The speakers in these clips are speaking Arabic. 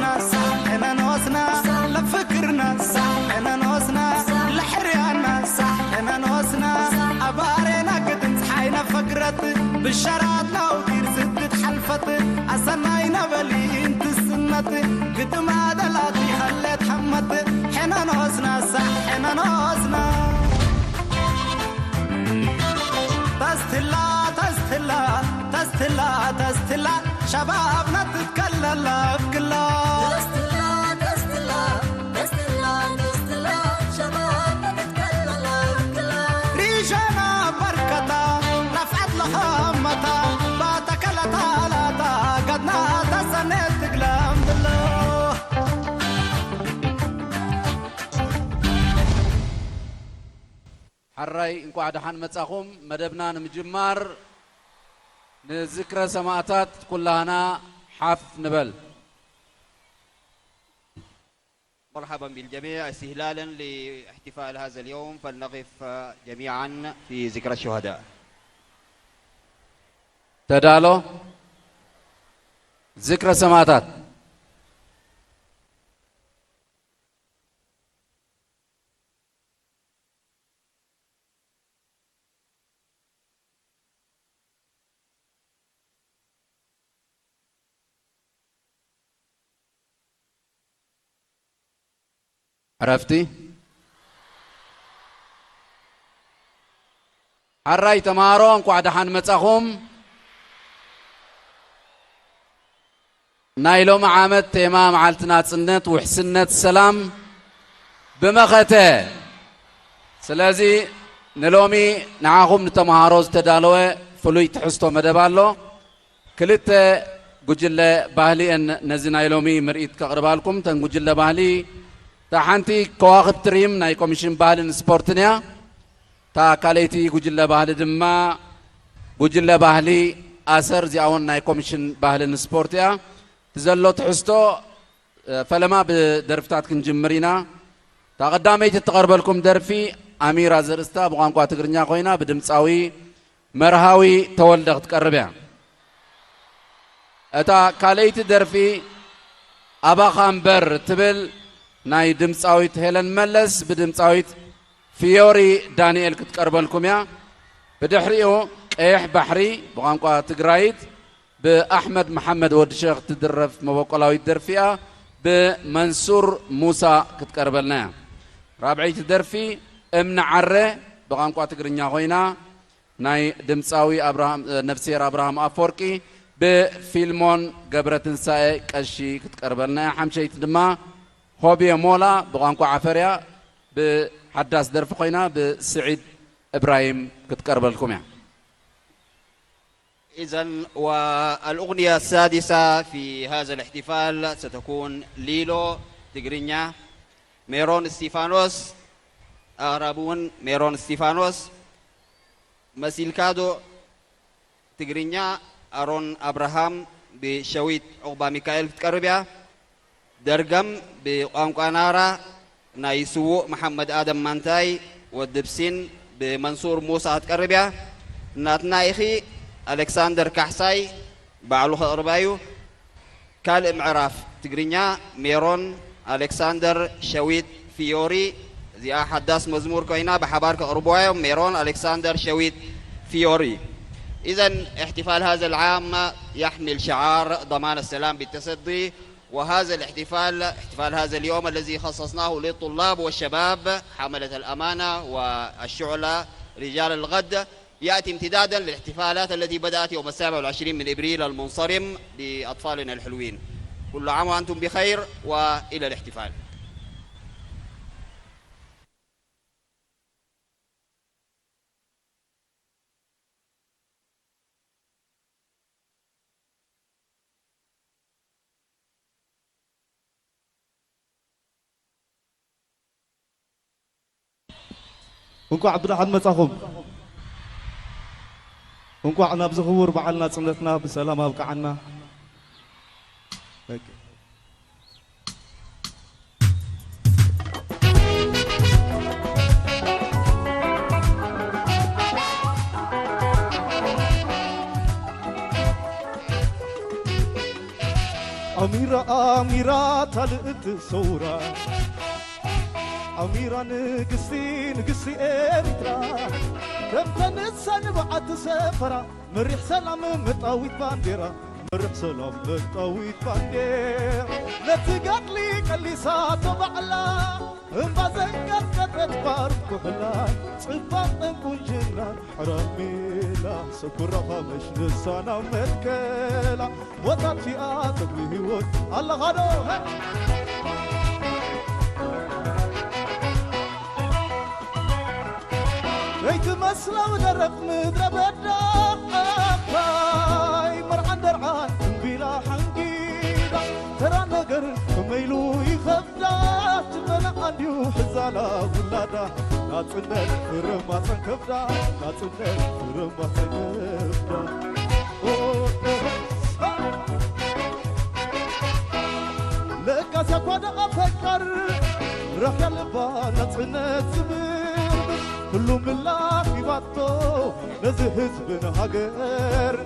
لحبنا احنا نوسنا لفكرنا احنا نوسنا لحريانا احنا نوسنا أبارينا كتنس حينا فكرت بالشراتنا ودير ستة حلفت أصنعينا بلي انت السنة قد ما دلاتي خليت حمت حنا نوسنا حنا نوسنا تستلا تستلا تستلا تستلا شبابنا تتكلل بكلا تستلا تستلا تستلا تستلا شبابنا تتكلل بكلا ريشنا بركتا رفعت لخامتا باتكلتا لاتا قدنا تسنت تقلم بالله حراي انكو عاد حان متصاخوم مدبنا نمجمار نذكر سماعات كلنا حاف نبل. مرحبا بالجميع استهلالا لاحتفال هذا اليوم فلنقف جميعا في ذكرى الشهداء. تدالو ذكرى سماعات عرفتي؟ حراي تمارون قعد حان متصاخوم نايلوم عامد تيما معالتنا صنت وحسنت السلام بمخته سلازي نلومي نعاهم نتمهاروز تدالوه فلوي تحستو مدبالو كلت قجل باهلي ان نزي نايلومي مرئيت كقربالكم تن قجل باهلي تا حنتي كواخب تريم ناي كوميشن باهلن سبورتنيا تا كاليتي قجل باهلي دما قجل باهلي آسر زي اون ناي كوميشن باهلن سبورتيا تزلو تحستو فلما بدرفتات كنجمرينا تا قدامي تتقربلكم درفي أميرة زرستا بقانقوا تقرنيا خوينا بدمصاوي مرهاوي تولدغ تقربيا اتا كاليت درفي أبا خامبر تبل ناي دمصاويت هيلن ملس بدمصاويت فيوري دانيال كتقربلكم يا بدحريو قيح بحري بقانقوا تقرايت بأحمد محمد ود شيخ تدرف مبقلاوي درفيا بمنصور موسى كتقربلنا رابعي تدرفي امن عره بقانقوا تقرنيا خوينا ناي دمصاوي ابراهام نفسير ابراهام افورقي بفيلمون قبرتنساء قشي كتقربلنا حمشيت دما هوبي مولا بقانقوا عفريا بحداس درف خوينا بسعيد ابراهيم كتقربلكم يعني. إذن والأغنية السادسة في هذا الاحتفال ستكون ليلو تجرينيا ميرون ستيفانوس أغربون ميرون ستيفانوس مسيلكادو تجرينيا أرون أبراهام بشويت عقبة ميكائيل تقربيا درقم بقانقانارا نايسو محمد آدم مانتاي والدبسين بمنصور موسى تقربيا ناتنايخي ألكسندر كحساي بعلو خربايو كال معراف تقرينيا ميرون ألكسندر شويت فيوري زي حداس مزمور كوينا بحبارك أربوايو ميرون ألكسندر شويت فيوري. إذن احتفال هذا العام يحمل شعار ضمان السلام بالتصدي وهذا الاحتفال احتفال هذا اليوم الذي خصصناه للطلاب والشباب حملة الأمانة والشعلة رجال الغد يأتي امتدادا للاحتفالات التي بدأت يوم 27 من إبريل المنصرم لأطفالنا الحلوين. كل عام وأنتم بخير وإلى الاحتفال. انكو عبد الرحمن مصاخوم انكو عنا بزخور بعلنا صمتنا بسلام ابقعنا أميرة تلقت صورة أميرة نقصي إريترا كم تنسى نبعت سفرة مريح سلام مطاويت بانديرا مريح سلام مطاويت بانديرا نتقات لي كليساتو بعلا انبازنقات كتت بارد كحلا صفاق انكونجنا حراميلا سكرة خامش نسانا متكلا وطات في آتك لهيوت الله غادو ليت مسلا ودرق مدرة بدا كاي مرعان درعان بلا حنقيدا ترى نقر كميلو يخبدا تبنى عنديو حزالا ولادا لا تصنر فرما تنكبدا لا تصنر فرما تنكبدا لك سيكون أفكر رح يلبا نتصنت زبير كله ملاك يبطو نزه حزبنا هاجر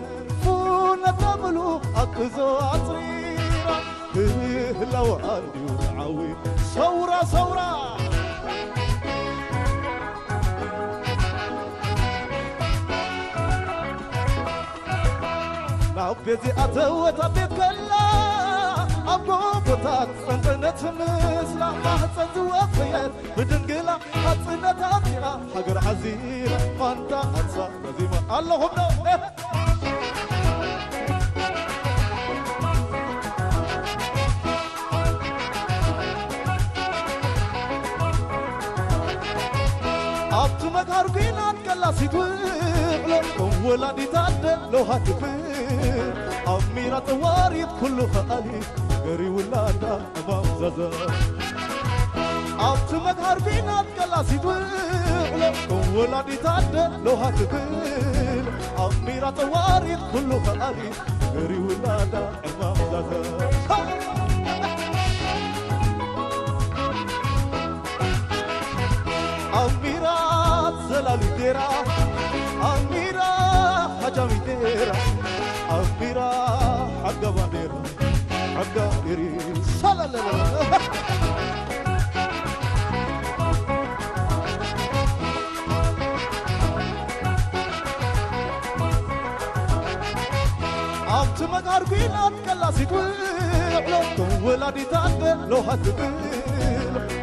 فونا تملو أكزو عصريرا لو عندي وتعاوي ثورة لا بيزي أتوت أبيت كلا أبو بطاط سنتنت مسلا ما حسن زوافيت بدنقلا حسنت أطيرا حقر عزيرا ما انت أنسى لزيما اللهم نو أبتو مقهر بينات كلا سيتوغلو ولادي تادل لو هاتفير أميرة واريد كله خالي غري ولادا أمام زازا أبتو مقهر بينات كلا سيتوغلو ولادي تادل لو هاتفير أميرة واريد كله خالي غري ولادا أمام زازا أميرة زلالي ديرا أميرة حجامي ديرا أميرة حقا بانديرا حقا ديري سلالا أبت مقهر بينات كلا سيتوغلو ولادي تادل لو هاتبيل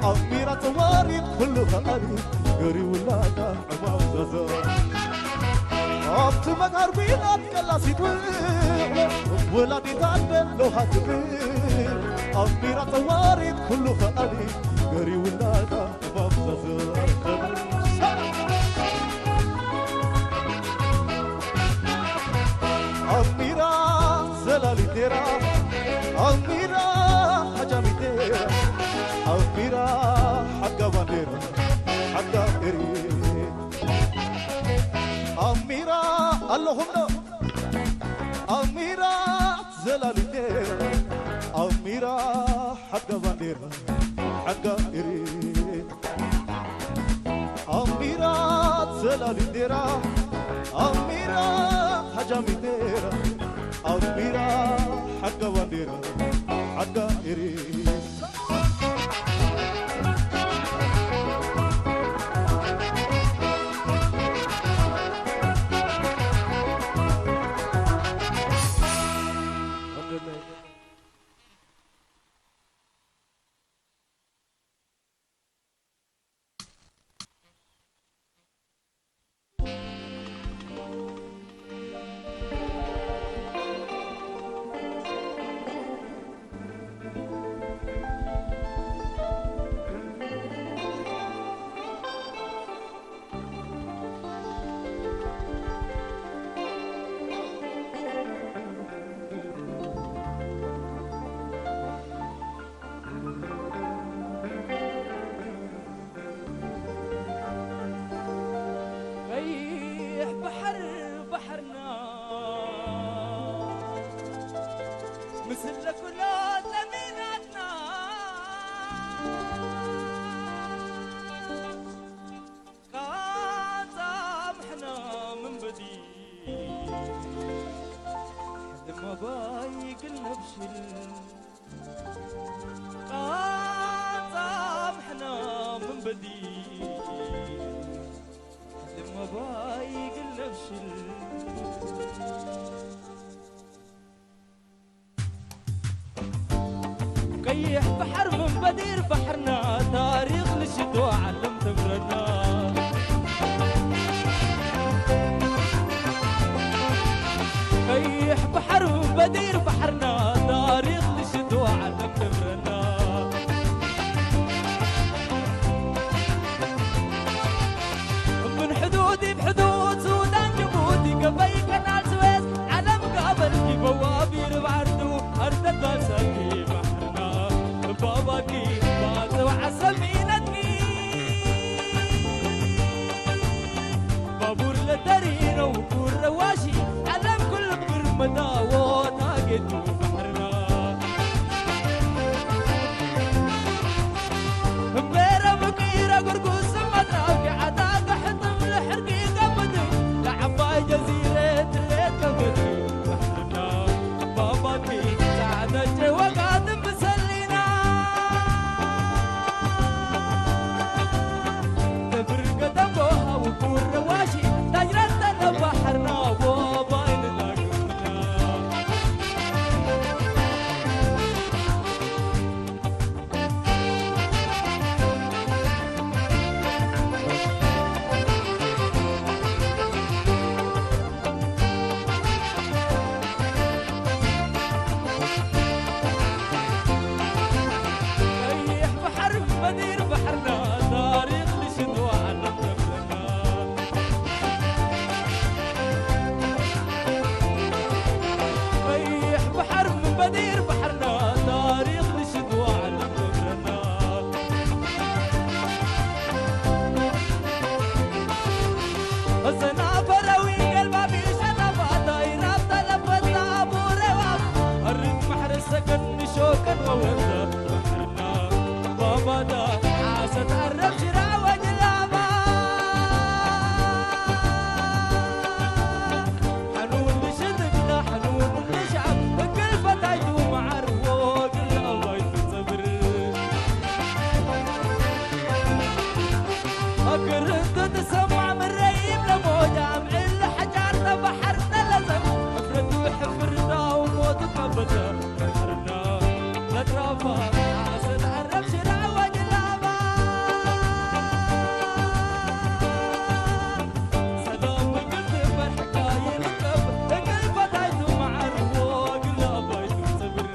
أميرة واريد كله خالي غري ولادا أمام زازا أبت مقهر بينات كلا سيتوغلو ولادي تادل لو هاتبيل أميرة واريد كله خالي غري ولادا أمام زازا أميرة زلالي ديرا أميرة حجامي ديرا أميرة حقا بانديرا حقا إري أميرة اللهم أميرة زلالي ديرا أميرة حقا بانديرا حقا إري أميرة زلالي ديرا أميرة حجامي ديرا أميرة حقا بانديرا حقا إري بايق النبش سامحنا من بديل لما بايق النفشل كيح بحر من بدير بحرنا تاريخ للشتوى علم تمرنا كيح بحر من بدير بحرنا تاريخ للشتوى علم تمرنا من حدودي بحدود سودان جبوتي قبي كنال سويس علم قابل في بوابير بعردو أرض الباساتي بحرنا باباكي باتو عسمينتكي بابور لدارينا وكور رواشي علم كل برمدا وطاقتو بحرنا مبيرا بكيرا قرقوس مدراوكي عداك حطم لحرقي قمدو لعباي جزيرة الليل قمدو بحرنا باباكي سعادة جوا قادم بسلينا تفرق دموها وكور رواشي تجرتنا بحرنا وباين لاقمنا ريح بحر بدير بحرنا تاريخ لشدوى علم تمرنا ريح بحر بدير بحرنا تاريخ لشدوى علم تمرنا الزنا فروي قلبها في شنفة دايرة طلبتنا أبو رواب الرد بحر السكن شوكا وورده بحرنا بابا دا عاسة تعرف شراع وجلابا حنون لشدقنا حنون لشعب كل فتايدو مع الروق الله يتصبر أكرت تسمع من ريم لموجة معل حجارنا بحرنا لزم حفرت وحفرنا وموت قبضة بحرنا لا ترافع عاسة تعرف شراع وجلابا سلام قلت بالحكاية نكب كل فتايدو مع الروق الله يتصبر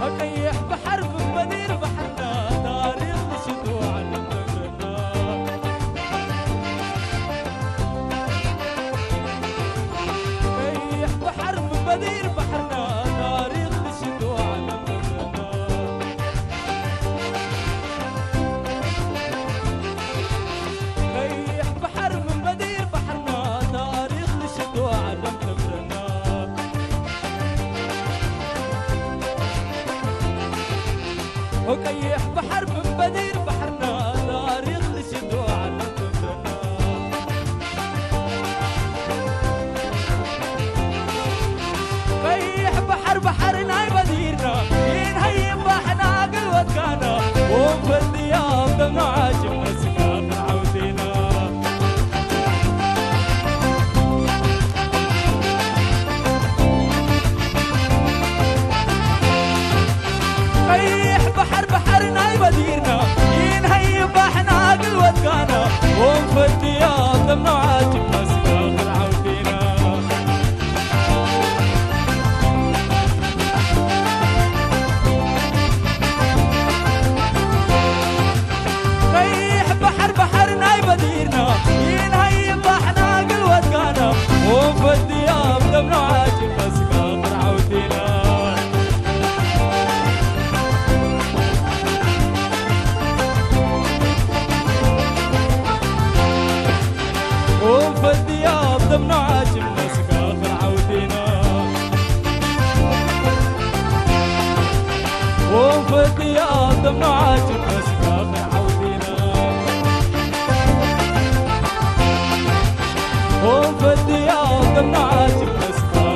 أكيح بحر من بدير بحرنا تاريخ لشدو على تمرنا كيح بحر من بدير بحرنا تاريخ لشدو على تمرنا كيح بحر من بدير بحرنا تاريخ لشدو على تمرنا وكيح بحر من بدير بحرنا تاريخ لشدو على تمرنا كيح بحر بحرنا بديرنا ينهي بحنا قلوة كانا وفي الديام دمنا عاجم مسكان عودينا كيح بحر بحرنا بديرنا ينهي بحنا قلوة كانا وفي الديام دمنا عاجم مسكان عودينا كيح بحر بحرنا بديرنا ينهي بحنا قلوة كانا وفي الديام دمنا عاجم مسكان عودينا وفي الدياب ضمن عاجم مسكاخ عودينا وفي الدياب ضمن عاجم مسكاخ عودينا وفي الدياب ضمن عاجم مسكاخ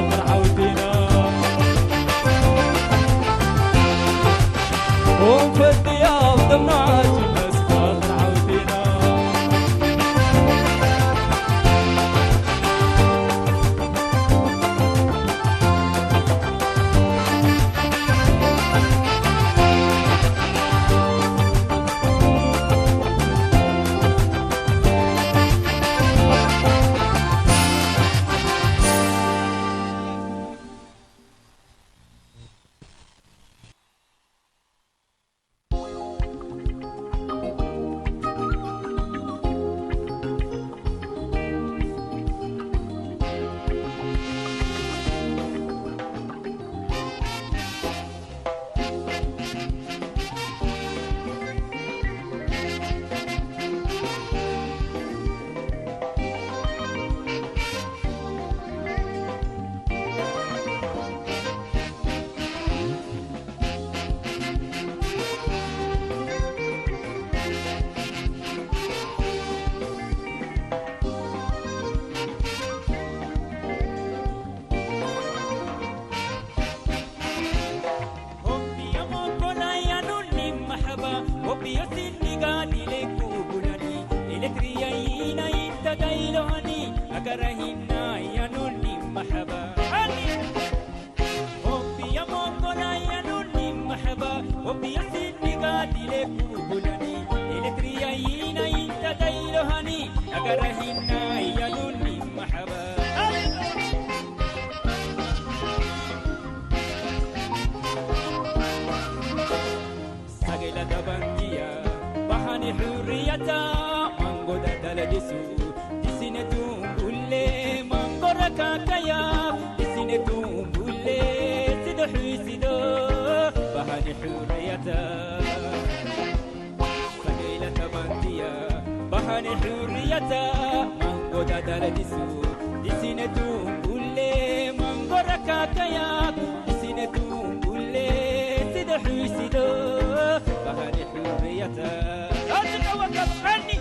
bulani elektriya yina inta dailohani agarahina yaluni mahaba sagela dabangiya bahani hurriyata mango dadaladisu disine tumbulle mango rakakaya disine tumbulle sido huisido bahani hurriyata sagela dabangiya bahani hurriyata mango dadaladisu disine tumbulle mango rakakaya disine tumbulle sido huisido bahani hurriyata أتوقف عني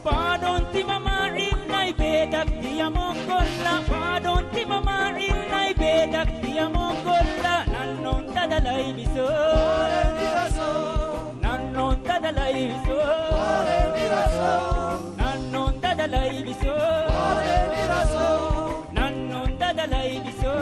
Padonti mama innai bedak dia mongolla Padonti mama innai bedak dia mongolla Nannon tadalai biso Nannon tadalai biso Nannon tadalai biso Nannon tadalai biso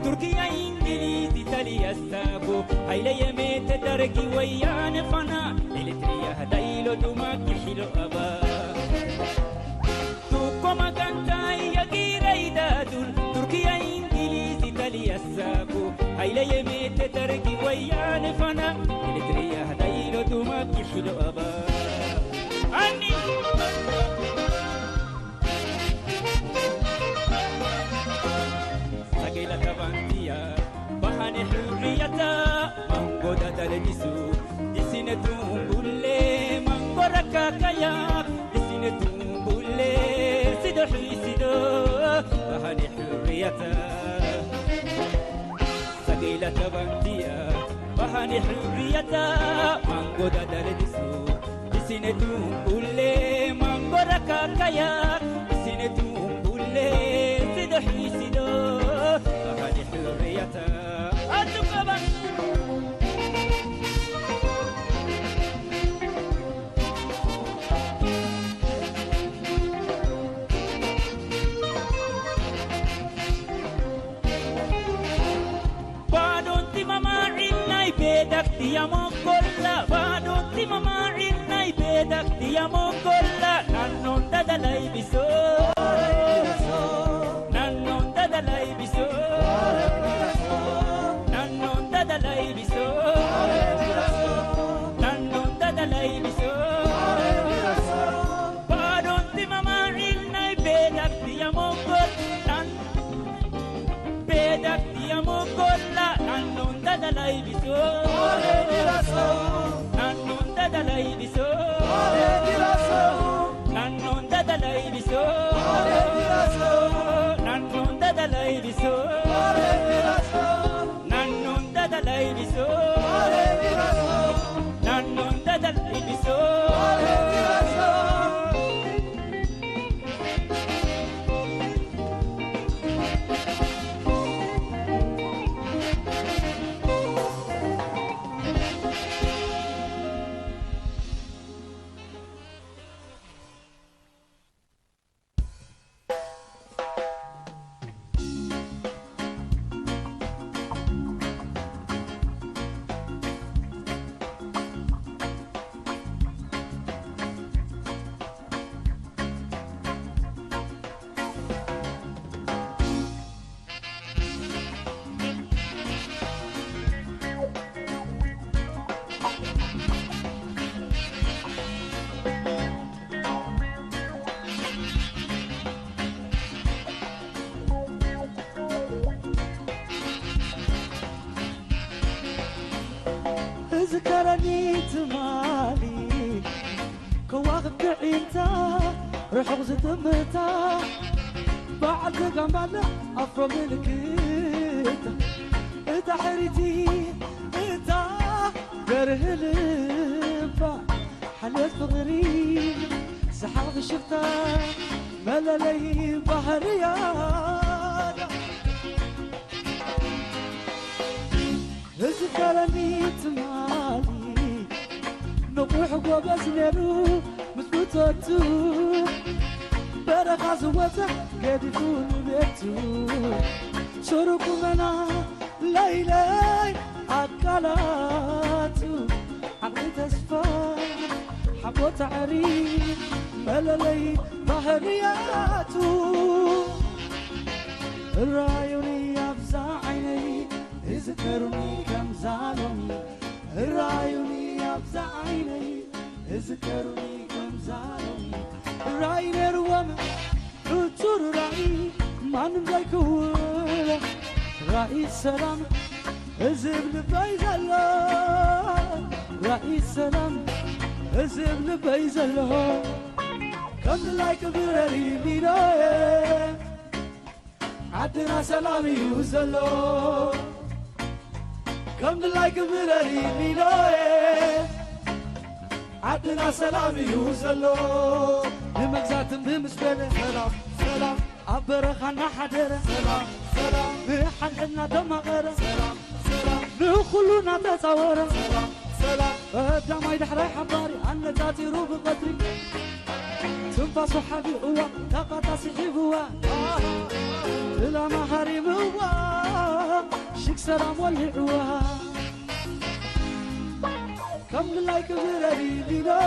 تركيا إنجليز إيطاليا السابو هايلا يميت درجي ويان فنا إلتريا هدايلو دوماك حلو أبا توكو مكانتا يجيري دادول تركيا إنجليز إيطاليا السابو هايلا يميت درجي ويان فنا إلتريا هدايلو دوماك حلو أبا أني sagela tabantia bahani hurriyata mango dadaladisu disine tumbulle mango rakakaya disine tumbulle sido hisido bahani hurriyata sagela tabantia bahani hurriyata mango dadaladisu disine tumbulle mango rakakaya disine tumbulle sido hisido bahani hurriyata atukaban Badonti mama innai bedak dia mongolla Badonti mama innai bedak dia mongolla Nannon dadalai biso Nannon dadalai biso Nannon dadalai biso Nannon dadalai biso Badonti mama innai bedak dia mongolla bedak dia mongolla Nannon dadalai biso Nannon dadalai biso Nannon dadalai biso Nannon dadalai biso Nannon dadalai biso Nannon dadalai biso ذكرني تمالي كواغب عينتا روح غزت متا بعد قمال أفرم الكيتا إتا حريتي إتا برهلبا حلت فغري سحاب الشفتا ملالي بحريانا ذكرني تمالي نبوح قوبز نرو مسبوطاتو برخ عزوته قدفون بيتو شروكو منا ليلي عقلاتو عقلي تسفى حبوت عريق ملالي بحرياتو الرايوني يفزع عيني اذكرني كم زعلوني الرايوني يفزع عيني اذكرني كم زعلوني الراي نروما رجور راي ما نملك ولا راي السلام ازب لبيز الله راي السلام ازب لبيز الله كم لايك برالي لينا عدنا سلامي يوزلو كم لايك برالي لينا عدنا سلامي يوزلو لمجزات بمسبلة سلام سلام عبرخنا حدرة سلام سلام بحلنا دمغرة سلام سلام نخلونا تصورة سلام سلام قدام يدحري حباري أنا ذاتي روب قدري تنفس حبي هو تقطع سحب هو لا ما حريم هو شك سلام والهوا كم لايك برالي لينا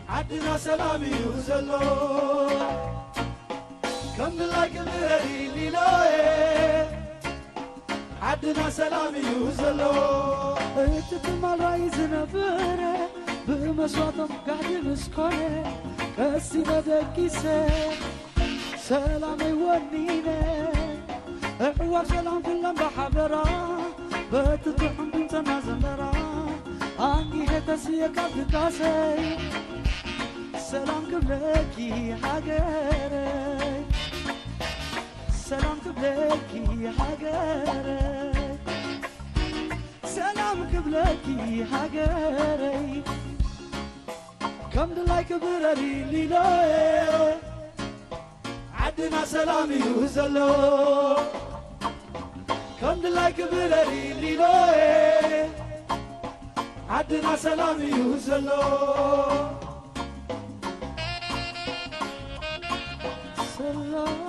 عدنا سلامي وزلو كم لايك برالي لينا عدنا سلامي وزلو اتتما رايز نفره بمشواطم قاعد مسكونه كسي بدكيسه سلامي ونينه احوار سلام كلهم بحبرا بتطعم بنت نازمرا اني هتسيك بكاسي سلام قبلكي حقري سلام قبلكي حقري سلام قبلكي حقري كم لايك برالي لينا عدنا سلامي وزلو كم لايك برالي لينا عدنا سلامي وزلو سلام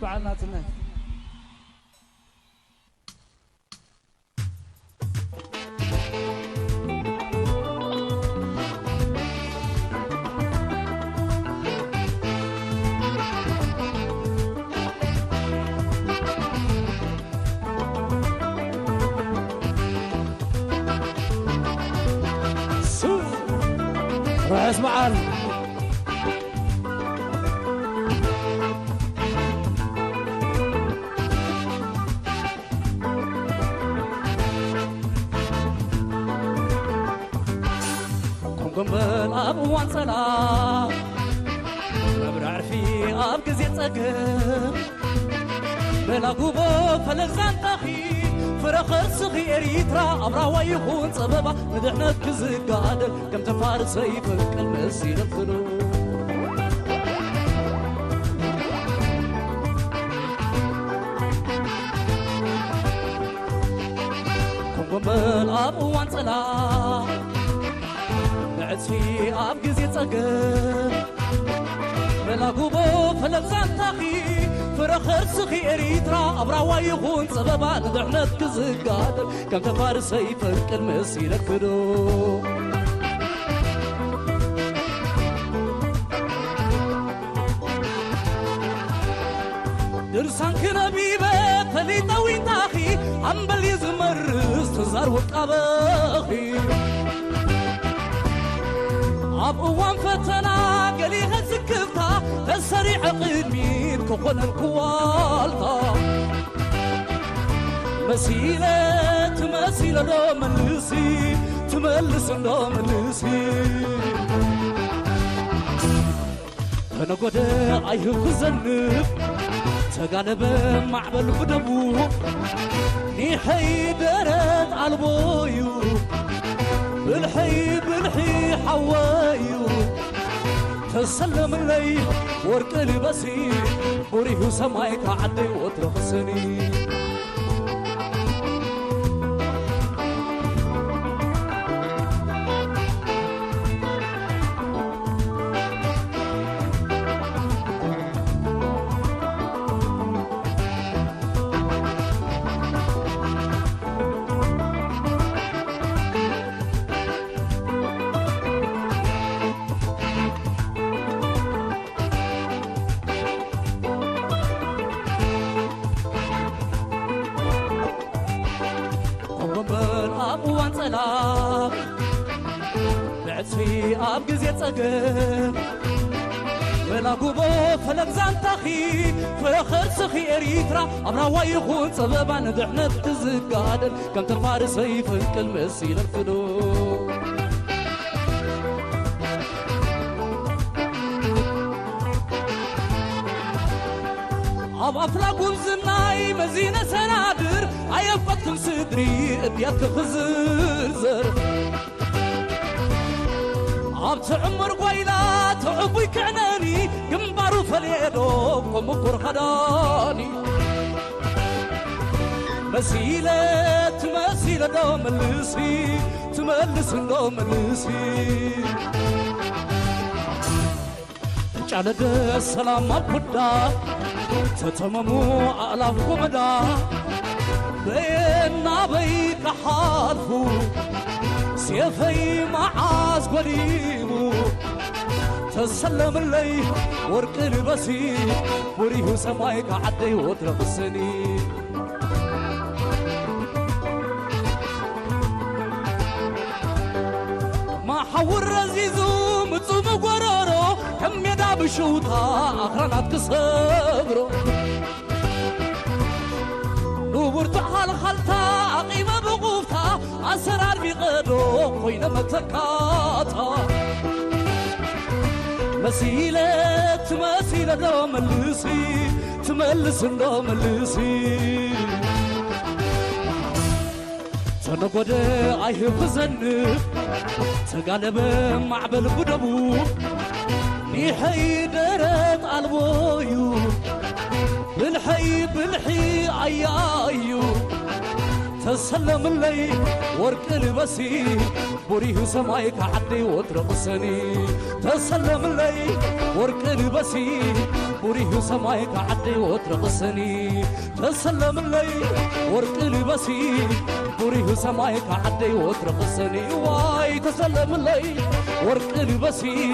بعنا تنه راس معال قنبل أبوان سلام مبرع في أب كزيت أقر بلا قبو فلغزان تخي فرخر صغير يترى أبرا ويخون سببا ندحنا كزيت قادر كم تفارس سيفك المسير الثلو قنبل أبوان سلام في أب جزيت أجر بلا قبو فلغزان تخي فرخر صغير يترى أبرا ويخون سببا ندحنا كزيت قادر كم تفارس سيفك المسير الثلو سانك نبيبة تليتا وينتاخي عمبل يزمرس تزار وقابخي أبوان فتنا قلي هزكفتا تسريع قدمين كقول الكوالتا مسيلة لو ملسي تملس لو ملسي أنا قد أيهك زنب تقالب معبل بدبو نيحي درت عالبويو بالحي حوايو تسلم لي ورق لبسي وريه سمايك عدي وترخصني بعتفي أب جزيت أجر ولا جوبو فلك زانتخي فخر سخي إريترا أمرا ويخون سببا ندحنا بتزقادن كم ترفار سيفك المسيل الفدو أب أفلاقهم زناي مزينة سنادر أيفتكم صدري أبيات خزرزر أب تعمر قويلة تعبوي كعناني قنبارو فليدو قمقر خداني مسيلة دوم اللسي تملس دوم اللسي على ده السلام أبدا تتممو ألاف قمدا بينا بيك حالفو سيفي معاز قريبو تسلم اللي ورق لبسي وريه سمايك عدي وترقصني ما حور رزيزو متصوم قرارو كم يدا بشوطها أخرانات كصبرو نورت على خلطة قيمة بقوفتا أسرار بقدو خوينا متكاتا مسيلة دوم اللسي تملس دوم اللسي تنقود أيه بزنب تقالب معبل بدبو نيحي درت عالبويو بالحي عيايو تسلم اللي ورق لبسي بريه سمايك عدي وترقصني تسلم اللي ورق لبسي بريه سمايك عدي وترقصني تسلم اللي ورق لبسي بريه سمايك عدي وترقصني واي تسلم اللي ورق لبسي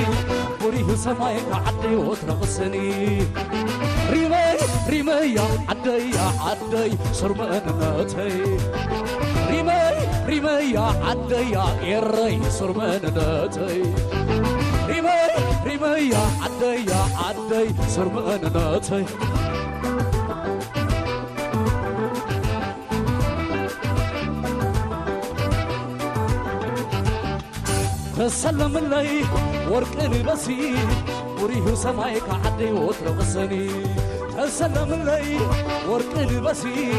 بريه سمايك عدي وترقصني ريمي يا عدي سرمانتي ريمي يا عدي إيري سرمانتي ريمي يا عدي سرمانتي تسلم اللي ورق لبسي وريه سمايك عدي وترقصني تسلم اللي ورق لبسي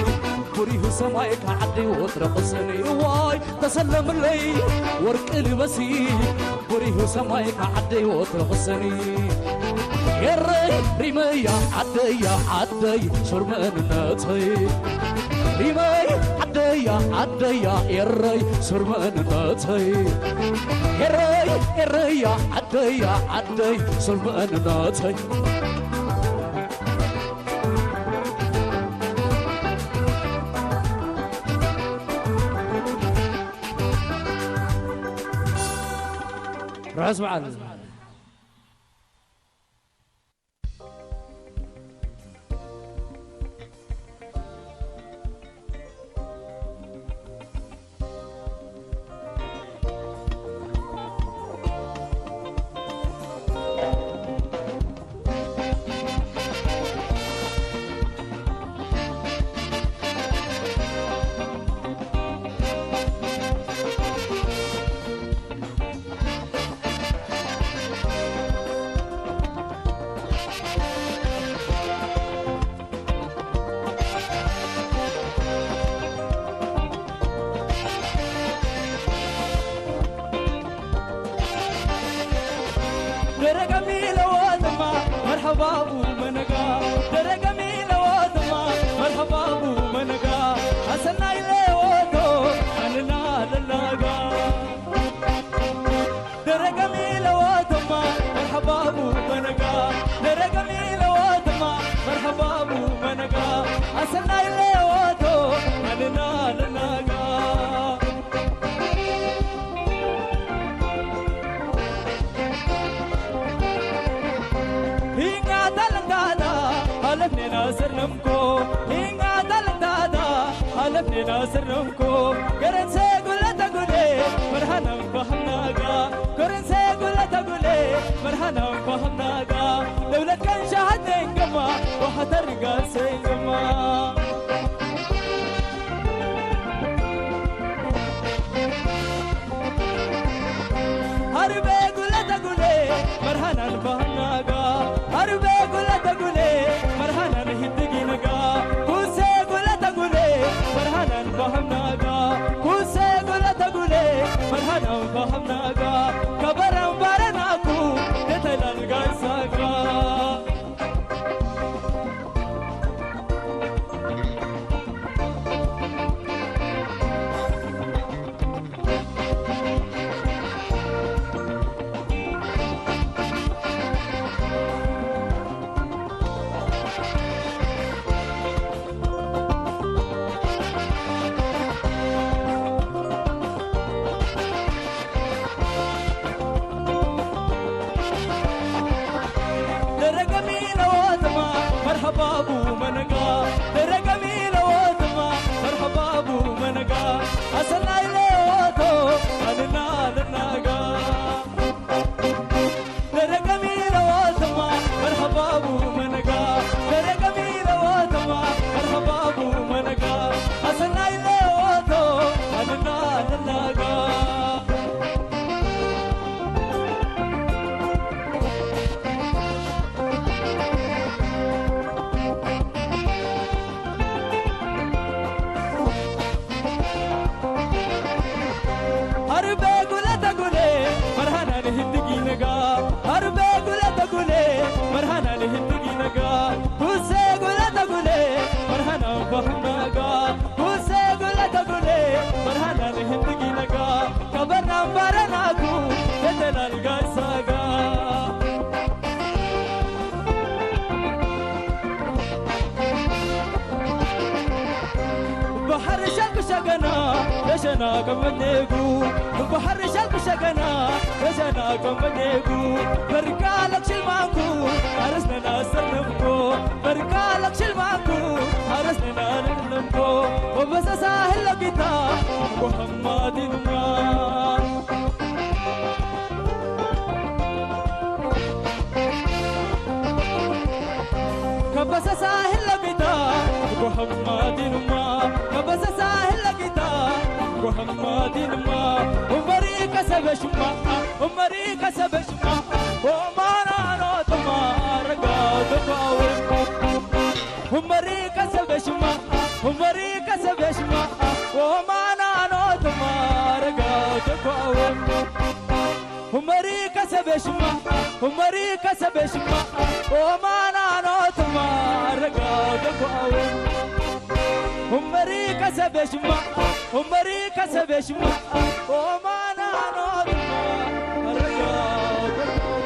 بريه سمايك عدي وترقصني واي تسلم اللي ورق لبسي بريه سمايك عدي وترقصني يا ريمي عدي سرمانتي ريمي عدي يا ري سرمانتي يا عدي سرمانتي راس معلم ألفني ناصر نمكو هينغا دلتادا ألفني ناصر نمكو كرن سيقول تقولي مرحنا فهمناقا كرن سيقول تقولي مرحنا فهمناقا دولة كان شهدين قما وحترقا سيقما هربي قول تقولي مرحنا فهمناقا هربي قول تقولي مرحنا نهدقي نقا كوسي قول تقولي مرحنا فهمناقا كوسي قول تقولي مرحنا فهمناقا كبرا مبارناكو نتلا القايساقا مرحبا ابو منقا درقمي لواتما مرحبا ابو منقا اصلنا اليوتو علنا للناقا درقمي لواتما مرحبا ابو منقا درقمي لواتما مرحبا ابو منقا اصلنا اليوتو علنا للناقا هربي قول تقولي مرحنا لهندقي نقا كوسي قول تقولي مرحنا فهمناقا كوسي قول تقولي مرحنا لهندقي نقا كبرنا مبارناكو تتنا القايساقا بحر شلق شقنا لشنا كمدنيقو بحر شلق شقنا لشنا كمدنيقو بركالك شلمانكو عرسنا ناصر نمكو بركالك شلمانكو عرسنا نمكو وبس ساهل لقيتا محمد نمان كبس ساهل لقيتا محمد نمان كبس ساهل لقيتا محمد نمان ومريك سبشما ومريك سبشما وما نانو تمارقا دقاوي ومريك سبشما ومريك سبشما وما نانو تمارقا دقاوي ومريك سبشما ومريك سبشما وما نانو تمارقا دقاوي ومريك سبشما ومريك سبشما وما نانو تمارقا دقاوي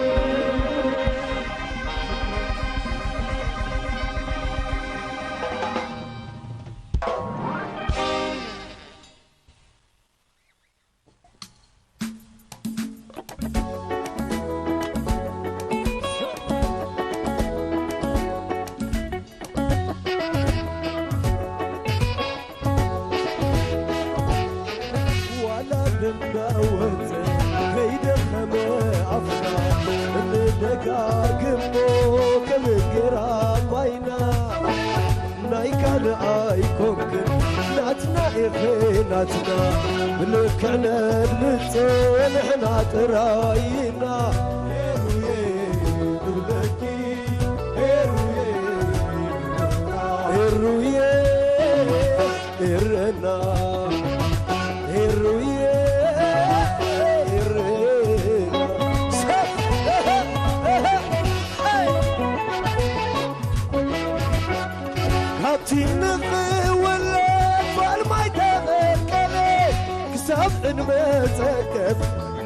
ناتنا ملكنا المتون احنا تراينا نمسكت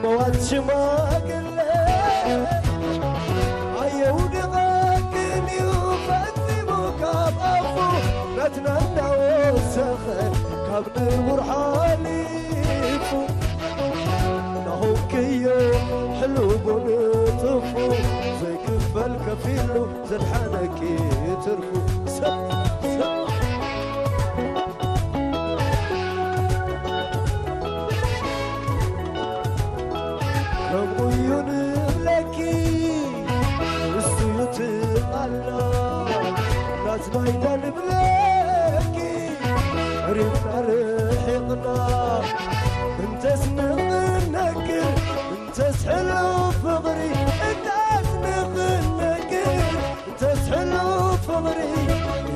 مواد شماقلة عيود غاكني وفتمو كاب أفو نتنى وسخن كابن المرحالي فو نهو كيو حلو بنطفو زي كفل كفيلو زلحانك ترفو يرويون لكي السيوت الله ناس بايدا بلاكي عرفنا رحقنا انت سنغنك انت سحلو فغري انت سنغنك انت سحلو فغري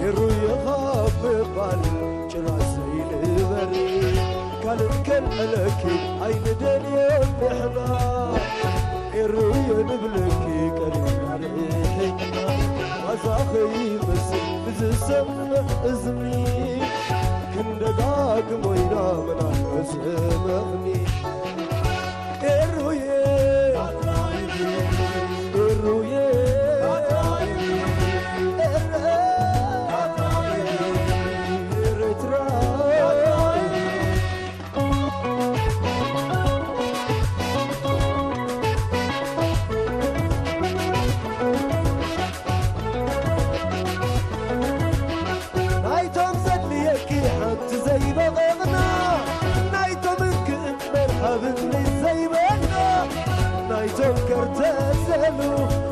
يروي غاب بال جراسي البري كان كلكي عين دنيا نحنا يروي نبلكي قريب ريحنا وزاخي مسل بزسمع ازمي كندقاق موينا من اسمعني يروي يروي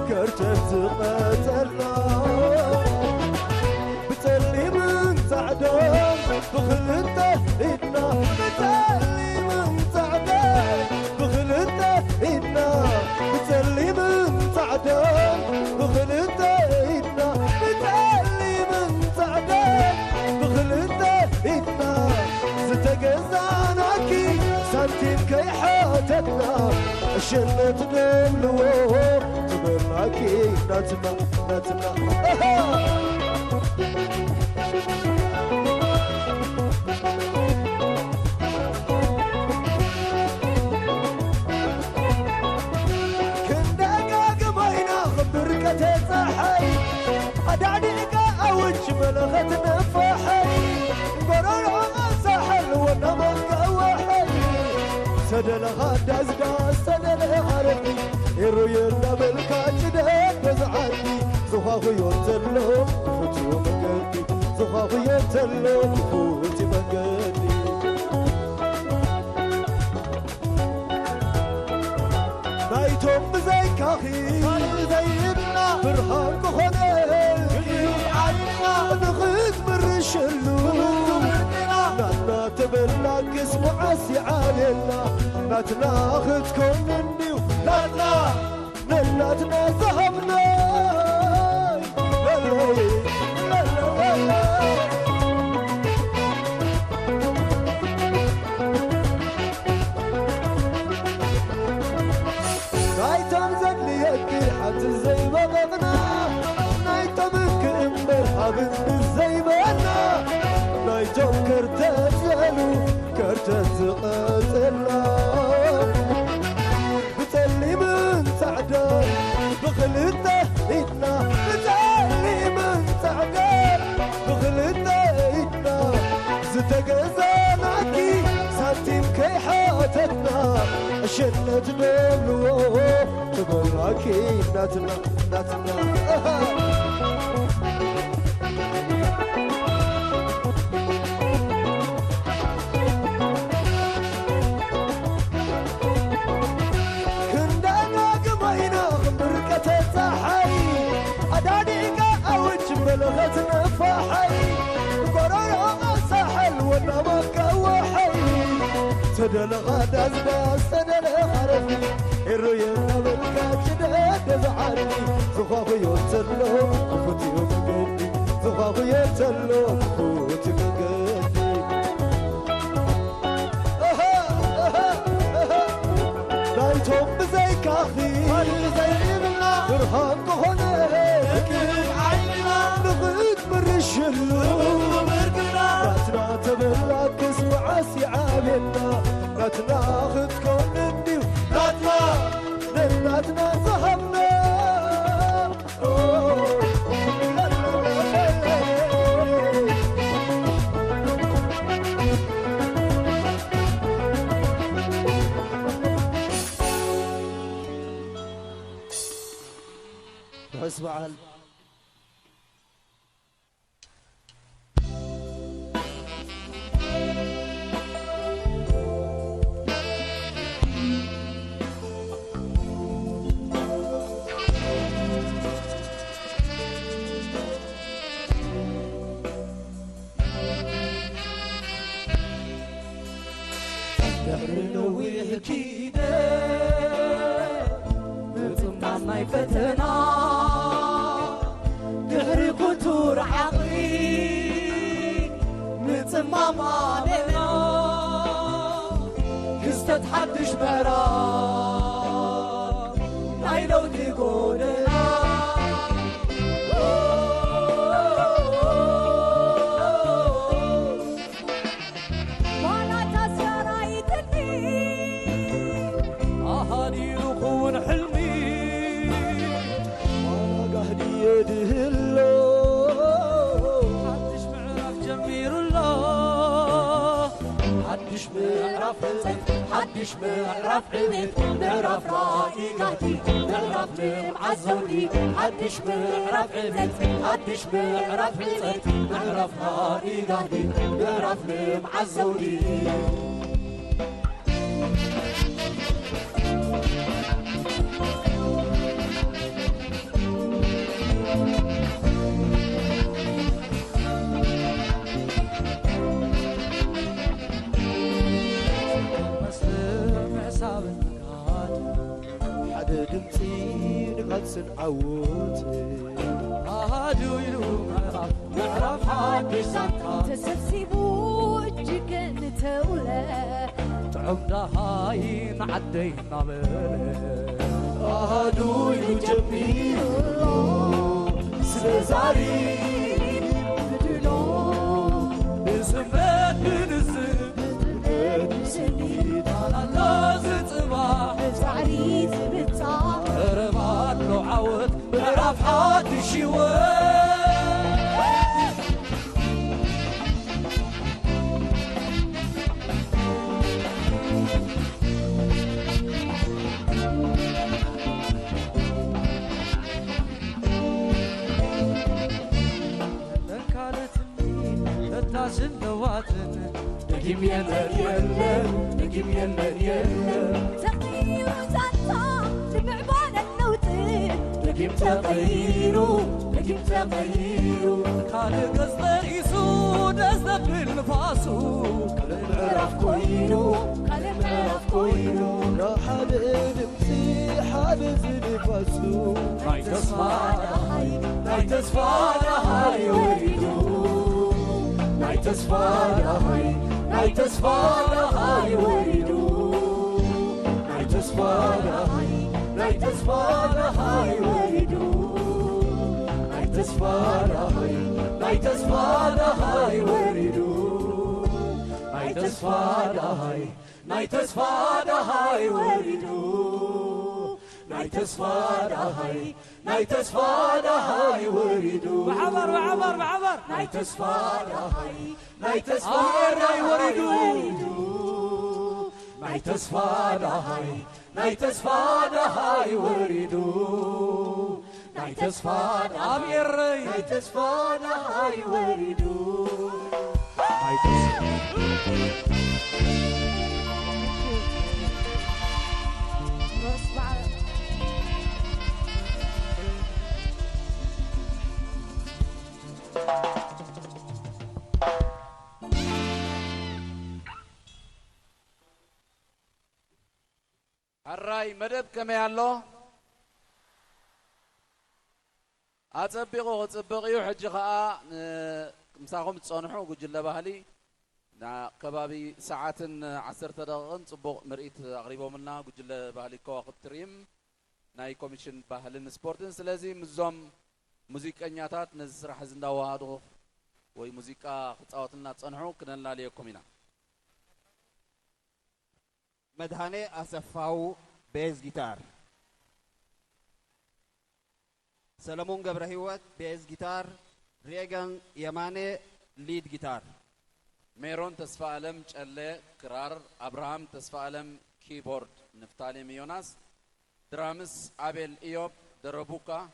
كرتت قتلنا بتلي من تعدم بخلته إنا بتلي من تعدم بخلته إنا بتلي من تعدم بخلته إنا بتلي من تعدم بخلته إنا زتجزاناكي سنتين كي حاتتنا شلت نملوه تبرناكي ناتنا ناتنا كندقاق ماينا خبركة صحي أدعديك أوج ملغت نفحي قرر ساحل ونمك وحي سدل غداز داز سدل غرقي يروي النبل كاتشد بزعتي زخاخو يوتلو فوتي ومقدي زخاخو يوتلو فوتي مقدي نايتهم بزي كاخي زي ابنا برهان كخوني عينا نخذ برشلو ناتنا تبلاك اسمو عسي علينا ناتنا اخذ كونني ناتنا ناتنا ذهبنا نايتم زدلي يكي حتى زي ما بغنا نايتم كأمبر حبن زي ما انا نايتم كرتت زلو كرتت قتلنا بتلي من تعدل بخلته إدنا بتلي من تعدل بخلته إدنا زتجزاناكي سنتيم كي حاتتنا شلت نملوه تبرعكي ناتنا ناتنا بلغت نفحي قرر ساحل ونمك وحي سدل غداز داز سدل غرفي الرؤيا نبلك جداد زعرني زخاف يوتلو فوتي مقدي زخاف يوتلو فوتي مقدي نايتهم بزي كاخي زي ابنا برهان كهوني نغيت برشلو ناتنا تبلاك اسمع عسي عاملنا ناتنا اخذ كونني ناتنا ذهبنا اسمع ناي فتنا دهري قطور عقلي متماما لنا يستتحدش معراف ناي لو تقولنا حدش معرف عمت نعرف رأي قهدي نعرف معزولي حدش معرف عمت حدش معرف عمت نعرف رأي قهدي نعرف معزولي عوت هادو يلوم نعرف حدش سمكة تسبسبو اجيك نتولى تعمد هاي نعدينا بله هادو يلو جميل سلزاري بدلو بسمت بنسب على لازم صباح تعريف بالطاق رمات لو عود بعرف حدش يوين سنواتن نجيب يلا يلا نجيب يلا يلا تغيير زنطة لبعبان النوتين نجيب تغييرو نجيب تغييرو كان قصده يسود أزدق بالنفاسو كل نعرف كوينو كل نعرف كوينو لا حد نمسي حد نفاسو ناي تصفانا هاي وريدو ناي تصفانا هاي وريدو ناي تصفانا هاي وريدو ناي تصفانا هاي وريدو ناي تصفانا هاي وريدو ناي تصفانا هاي وريدو بعبر ناي تصفانا هاي وريدو ناي تصفانا هاي وريدو ناي تصفانا هاي وريدو الراي مدب كما يالله أتصبقوا حج خاء مساهم تصانحوا قجل بهالي كبابي ساعات 10 دقائق صبغ مرئيت أغريبه منا قجل بهالي كواقب تريم ناي كوميشن بهالين سبورتن سلازي مزوم موسيقى نياتات نزر حزن داوادو وي موسيقى خطاوتنا تصانحوا كنا ليكم هنا مدهاني أسفاو بيز جيتار سلمون قبرهيوت بيز جيتار ريغان يماني ليد جيتار ميرون تسفالم چله كرار ابراهام تسفالم كيبورد نفتالي ميوناس درامس ابل ايوب دربوكا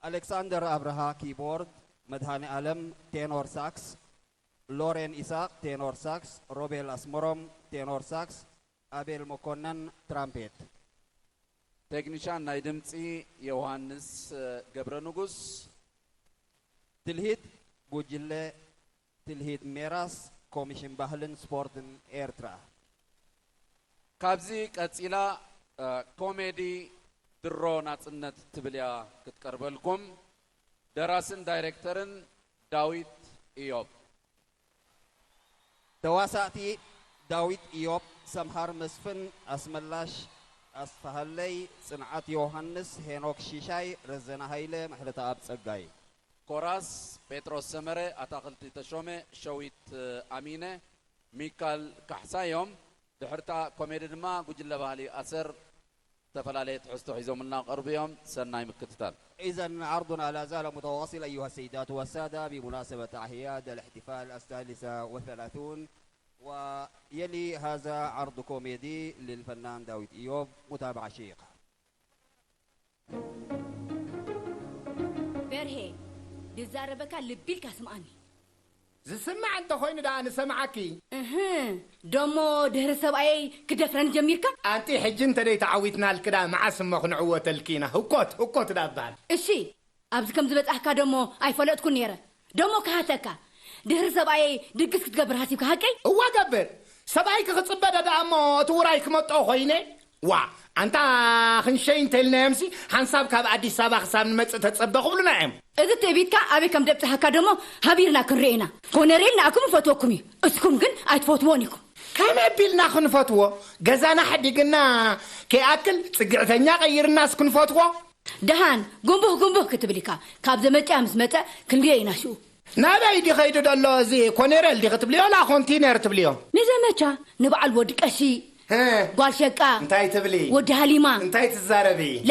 ألكسندر أبرها كيبورد مدهاني ألم تينور ساكس لورين إساق تينور ساكس روبيل أسمروم تينور ساكس أبيل مكونن ترامبيت تكنيشان نايدمتي يوهانس جبرنوغوس تلهيد بوجلة تلهيد ميراس كوميشن باهلن سبورتن إيرترا كابزي كاتسيلا كوميدي درو ناتسنت تبليا كتقربلكم دراسن دايركتورن داويت إيوب تواساتي داويت إيوب سمحار مسفن أسملاش أصفهالي صنعات يوحنس هينوك شيشاي رزنا هايلة محلتا أب سقاي كوراس بيتروس سمرة أتاقلتي تشومي شويت أمينة ميكال كحسايوم دحرتا كوميدي ما قجل بالي أسر تفلالي تحستو حيزو منا قربيهم سناي مكتتال إذن عرضنا لا زال متواصل أيها السيدات والسادة بمناسبة أعياد الاحتفال 33 ويلي هذا عرض كوميدي للفنان داويت إيوب متابعة شيقة برهي دزاربك لبيل كاسماني زسمع أنت خوين دا أنا سمعكي دمو دهر سبعي كدفرن جميركا أنت حجن تدي تعويتنا الكدا مع سمخ نعوة الكينة هكوت دابال إشي أبز كم زبط أحكا دمو أي فلوت كون يرى دمو كهاتكا دهر سبعي دقس كتقبر حاسيبك هاكي هو قبر سبعي كتصبدا دا أمو تورايك مطو خويني وا أنت خنشين تلنا يمسي حنصاب كاب عدي سابا خسام نمتس تتصبخ بلو نعم إذا تبيتك أبي كم دبت هكا دمو هبيرنا كنرينا كونرينا أكم فتوكمي أسكم جن أيتفوتوانيكم كم أبيلنا خن فتوى جزانا حد قلنا كأكل تقعدنا غير الناس كن فتوى دهان قنبه كتبليكا كاب زمت أمس متى كنرينا شو نابا يدي خيدو دالله زي كونيرل دي غتبليو لا خونتينر تبليو نزمتها نبع الودك أشي قال شكا انتاي تبلي ودي هاليما انتاي تزاربي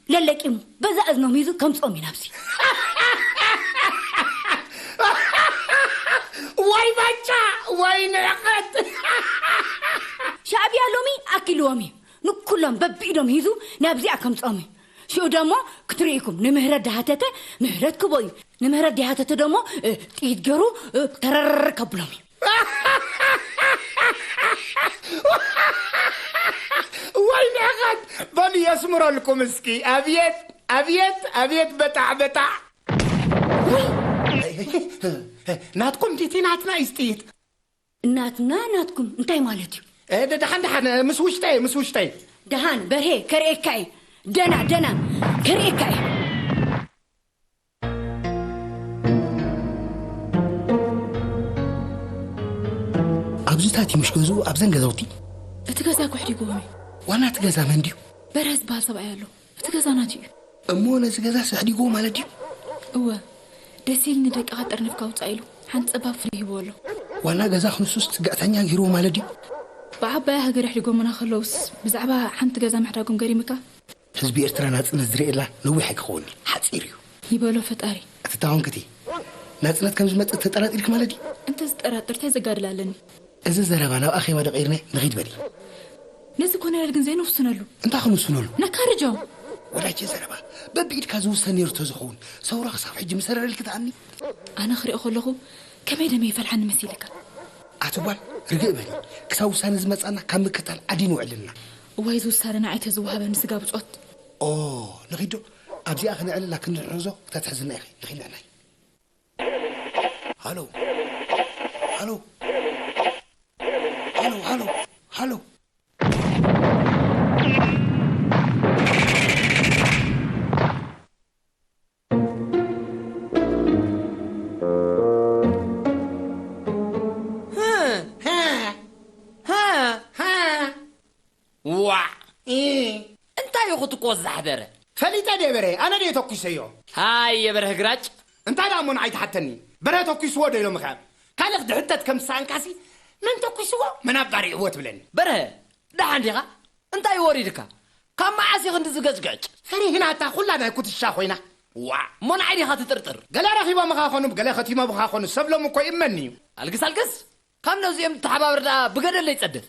للكم بزا أزنو ميزو كم صومي نفسي واي بچا واي نقد شعبي لومي أكلومي نكلهم ببيدهم هيزو نابزي كم صومي شو دمو كتريكم نمهرة دهاتته مهرة كبوي نمهرة دهاتته دمو تيتجرو ترر كبلومي وين أخذ بني يسمر لكم مسكي أبيت بتاع ناتكم ديتي ناتنا يستيت ناتكم انتي مالتي دحن مسوشتي دهان برهي كريكاي دنا كريكاي أبزتاتي مش جزو أبزن جزوتي اتجازاك وحدي قومي وانا تجازا منديو برز باسب عيالو اتجازاناتي امونا تجازا سحدي قوم مالتي هو دسيل ندق اخطر نفكاو صايلو حنت صباب فري بولو وانا جزا خنسوس تقعتنيا غيرو مالتي بعبا هاجر يحدي قومنا خلوس بزعبا حنت جزا محتاجكم غريمكا حزبي ارترانات نزريلا نوحي كخون حصيريو يبالو فتاري اتتاون كتي ناتنات كم زمت تطراتيرك مالتي انت تطرطرتي زغادلالني إذا زربنا أخي ما دقيرنا نغيد بدي نزل كوني لكن زين وفسنلو أنت أخو نسنلو نكارجو ولا شيء زربا ببيد كازو سنير تزخون سورة خصاف حج مسرر لك عني أنا أخري أخلقه كم يدم يفلحن مسيلك أتوبال رجع بني كساو سانز أنا كم كتال عدين وعلنا ويزو سارنا عيت زوها بنسجاب صوت نغيدو أبدي أخني على لكن الرزق تتحزن أخي نغيد عني هلو انت ياخذ قوز حدره فليتا دي بري انا دي توكيسيو هاي يا بره قراج انت لا مون عيت حتني بري توكيسو ديلو مخاب كالخ دحتت كم سانكاسي من توكيسو من اباري هوت بلن بره ده عندك انت يوريدك كم عاسي غند زقزقج فري هنا تا كلنا كنت الشاخوينا وا من عيني هتطرطر قال رخيبه مخاخونو بقال ختيمه بخاخونو سبلو مكو يمني القس كم نزيم تحبابر ده بقدر لي تصدف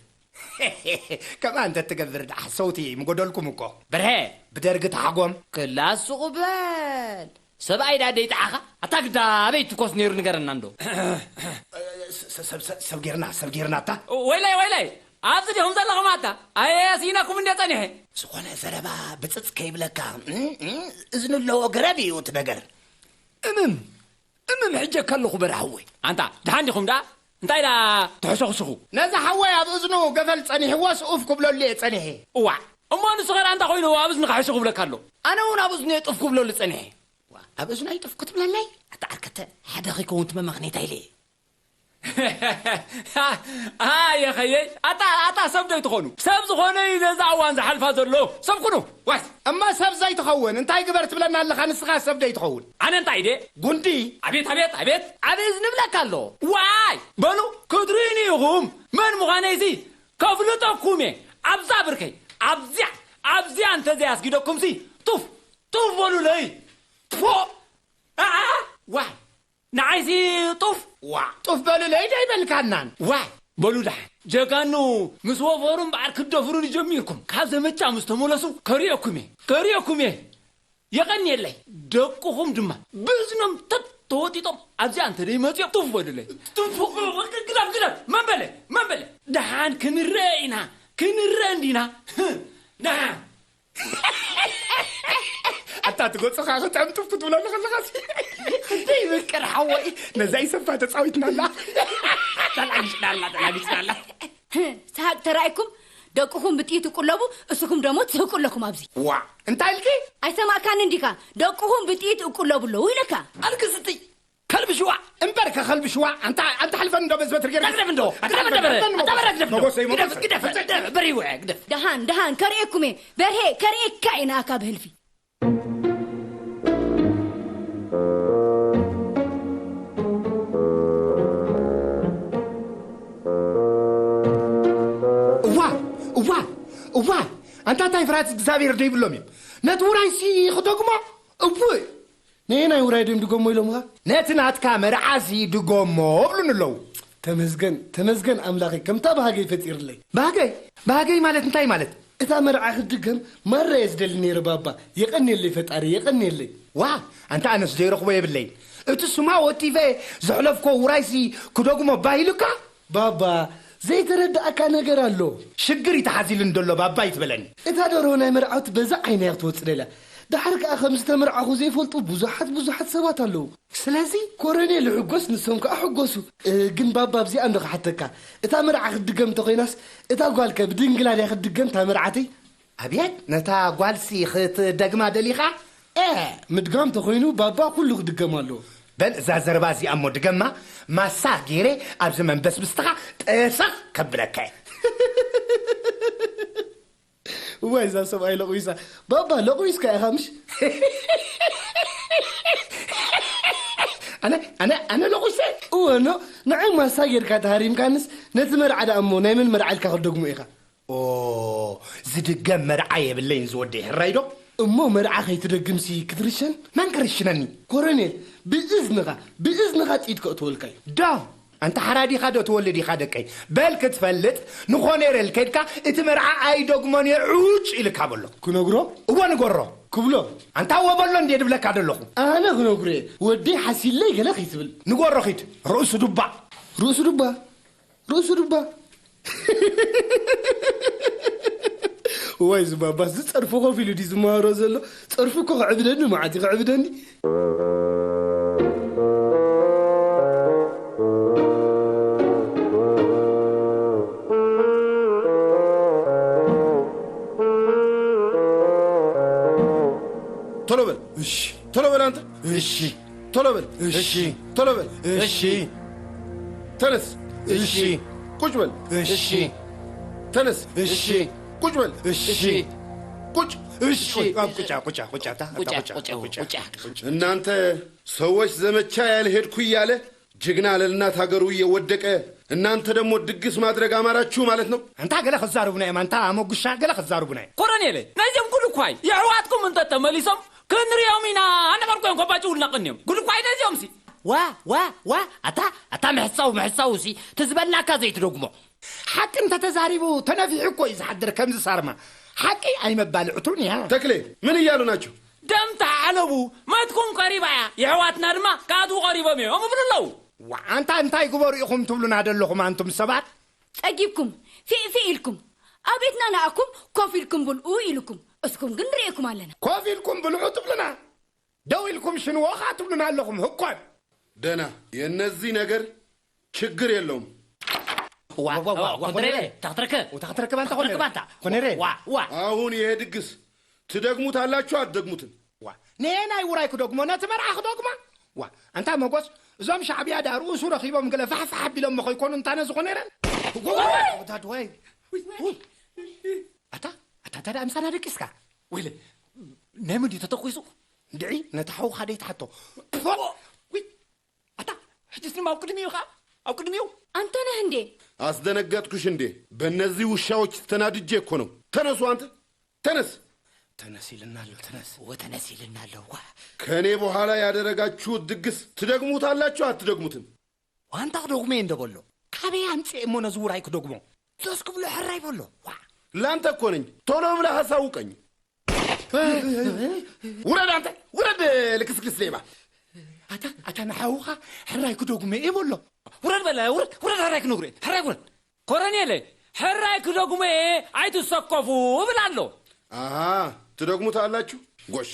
كما انت تقدر ده صوتي مقدولكم مكو بره بدرجه تحقوم كلاس قبال سبعي دا ديت عخا اتاكدا بيت كوس نير نغرنا ندو سبغيرنا تا ويلي ابزدي هم زلخ ماتا اي سيناكم انديطني سخونه زربا بصص كيبلكا اذن لو غربي وتنغر امم حجه كلخو برحوي انت دحنديكم دا انتي دا تحسخسخو نزا حوي اب اذنو قفل صنيح واس اوف قبلو لي صنيح وا أما نصغر أنت خوينا وأبزن خايش قبل كله أنا وأنا أبزن يطف قبله لسنه أبزن يطف كتب لي أتعركت حدا غير كنت ما مغنيت عليه يا خيي أتا سبدا يتخونوا سبز خوني إذا زعوان زحل فازر له سبكونوا واس أما سب زي تخون أنت هاي قبرت بلنا اللي خان السخاء سبدا يتخون أنا أنت عيدي قندي أبيت نبلا كله واي بلو كدريني يغوم من مغانيزي كفلو تقومي أبزا بركي أبزي أنت زي أسكيدوكم سي توف بلو لي فو واي نعيزي طف بلو لي دايما الكنان واي بلو ده جاكانو مسوا فورم بعد كده فروني جميعكم كذا متى مستمولسو كريوكمي يغني لي دقهم دم بزنم توتي طب أبزي أنت ليه ما تيجي طف بلو لي طف كده ما بله دهان كنرينا نعم حتى تقول صخا تعم تفكت ولا خلاص خدي بكر حوي نزاي سفات تصاويتنا لا طلع ساق ترايكم دقكم بتيت قلبو اسكم دمو تسقل لكم ابزي وا انت قالكي اي سما كان انديكا دقكم بتيت قلبو لو يلكا الكستي كلب شوا امبرك خلب شوا انت حلفن دو بس بترجع قدف بريوع قدف دهان كريكم برهي كريك كاينا كابهلفي وا انت تايفرات زابير دي بلومي نتوراي سي خدغما ابوي نينا يورايدم دغمو يلومها نتنات كاميرا عزي دغمو بلنلو تمزغن املاخي كم تبهاغي فطير لي باغي مالت انتي مالت اتا مرعا خدغم مره يزدلني ربابا يقني لي فطاري يقني لي وا انت انس دي رخوي بالليل اتسما وتيفي زحلفكو ورايسي كدغمو بايلكا بابا زي تردأك نجر الله شجري تحزيل ندلو بابايت بلني إذا درونا مرعت بزع عيني توصلله ده حركة خمس تمرع أخو زي فلتو بزحت سبات الله سلازي كورني لعقوس نسمك أحقوسو جن بابا بزي عندك حتىك إذا مرع خدقم تقيناس إذا قالك بدينجلا خدقم تمرعتي أبيت نتا قالسي خت دقما دليخة مدقام تقينو بابا كله خدقم الله بل زازربازي أمو دقما ما ساقيري أبز من بس بستغى تأسخ كبلك وإذا سبعي لغويسة بابا لغويس كا أخمش أنا لغويسة وانا نعم ما ساقير كاتهاريم كانس نتمر على أمو نايمن مرعالك خدقمو إيخا زدقام مرعايا باللين زوديه الرايدو أمو مرعاخي تدقمسي كدرشن ما نكرشنني كورنيل بإذنغا تيدك أتولكي دا أنت حرادي خادو تولدي خادكي بالك تفلت نخونير الكيدكا اتمرعا أي دوغماني عوج إلك هابلو كنغرو هو نغرو كبلو أنت هو بلون دي دبلك هادلو أنا كنغري ودي حسيل لي غلاخي تبل نغرو خيت رؤوس دبا وايز بابا تصرفوه في لدي زمارو زلو تصرفوكو عبدني معاتي عبدني طلبل انت اشي طلبل اشي تنس اشي كجبل اشي تنس اشي كجبل اشي كج اشي كوچا እናንተ ሰዎች ዘመቻ ያልሄድኩ ይያለ ጅግና ለልናት ሀገሩ እየወደቀ እናንተ ደግሞ ድግስ ማድረግ አማራችሁ ማለት ነው አንተ ገለ خزارቡና ማንታ አሞግሻ ገለ خزارቡና ኮረኔለ ነዚም ጉድ ኳይ ያዋትኩም እንተ ተመሊሶም كنريومينا أنا بركون كوباجو نقنيم قول قايدة زيومسي وا أتا محصاو سي تزبلنا كازي تدقمو حكم تتزاريبو تنافيعو كويس حدر كمز صارما حكي أي مبالعتوني ها تكلي من يالو ناچو دم تعالبو ما تكون قريبا يعواتنا رما كادو قريبا ميو أمو بلو وانتا يكبر يخم تبلنا دلوكم أنتم السبات أجيبكم في إلكم أبيتنا ناكم كوفيلكم بلقو إلكم اسكم قنريكم علينا كوفيلكم بلعوتب لنا دويلكم شنو وخاتب لنا لكم هكوان دنا ينزي نجر شجر يلوم كونتريلي وتختركب أنت خنيري አሁን ይሄ ድግስ ትደግሙታላችሁ አትደግሙትም? نينا يورايك دوغمو نتمرع دوغما أنت مقص زم شعبي دارو سورة خيبة مقلة فحفح بلهم مخو يكونوا انتانا زخنيرا وي أتا تدا أمسانا ركسكا ويلي نعم دي تتقويسو دعي نتحو خديت حتو وي أتا حجسني ما أو قدميو أنت نهندي አስደነገጥኩሽ እንዴ? በእነዚህ ውሻዎች ተናድጄ እኮ ነው። ተነሱ አንተ ተነስ ተነስ ይልናለሁ ከኔ በኋላ ያደረጋችሁት ድግስ ትደግሙታላችሁ አትደግሙትም? ዋንታ ደግሜ እንደበሎ ካቤ አንጼ ሞነ ዙራይክ ደግሞ ዘስኩ ብሎ ሕራይ በሎ ላንተ እኮ ነኝ። ቶሎ ብለህ አሳውቀኝ። ውረድ አንተ ውረድ ልክስክስ ሌባ አታ ናሐውኻ ሕራይክ ደግሞ ይበሎ ورد بلا ورد هرايك نغري هرايك ورد كورانيلي هرايك دوغمي ايتو سقفو بلالو ትደግሙታላችሁ ጎሽ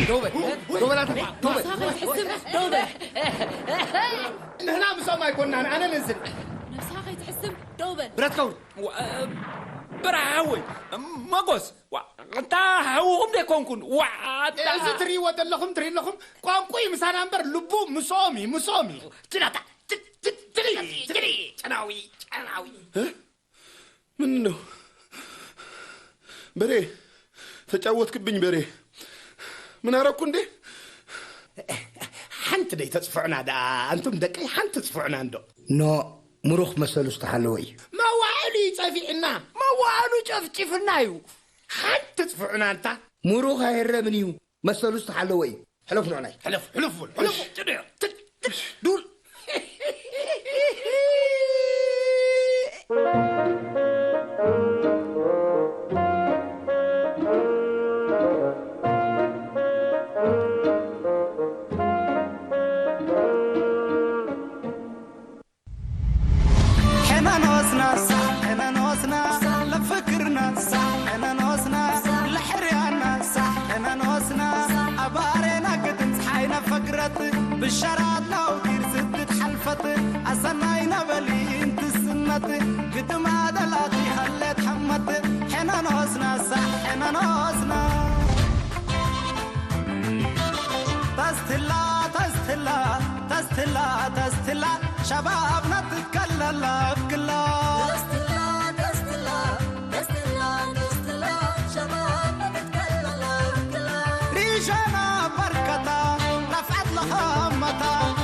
دوبل هنا بسمع كنا انا ننزل نفسها تحسب دوبل براتكو براوي ماغوس انت هو دي كونكون اذا تري ودلهم تري لهم قانقوي مسانا امبر لبو مسومي تلاتا تري تناوي منو بري تጫወትክብኝ በሬ ምን አረኩ እንዴ? حنت دي تصفعنا دا انتم دقي حنت تصفعنا اندو نو مروخ مسلو استحلوي ما وعلي صفينا ما وعلو جفجفنايو حنت تصفعنا انت مروخ هيرمنيو مسلو استحلوي حلف نعناي حلف دول بالشرات لو كير سدت حلفت أسناينا بلي انت السنت قد ما دلاتي خليت حمت حنا نوسنا صح حنا نوسنا تستلا شبابنا تتكلل بكلا تستلا شبابنا تتكلل بكلا ريشنا بركتا رفعت لها متا